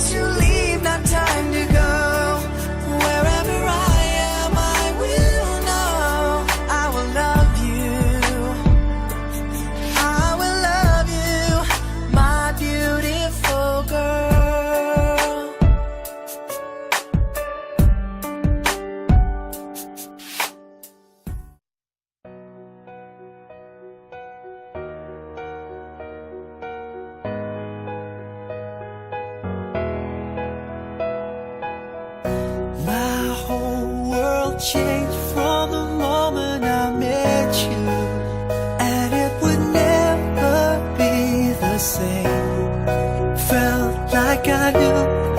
to leave, not time to go. Wherever I am, I will know I will love you. I will love you, my beautiful girl. My whole world changed from the moment I met you, and it would never be the same. Felt like I knew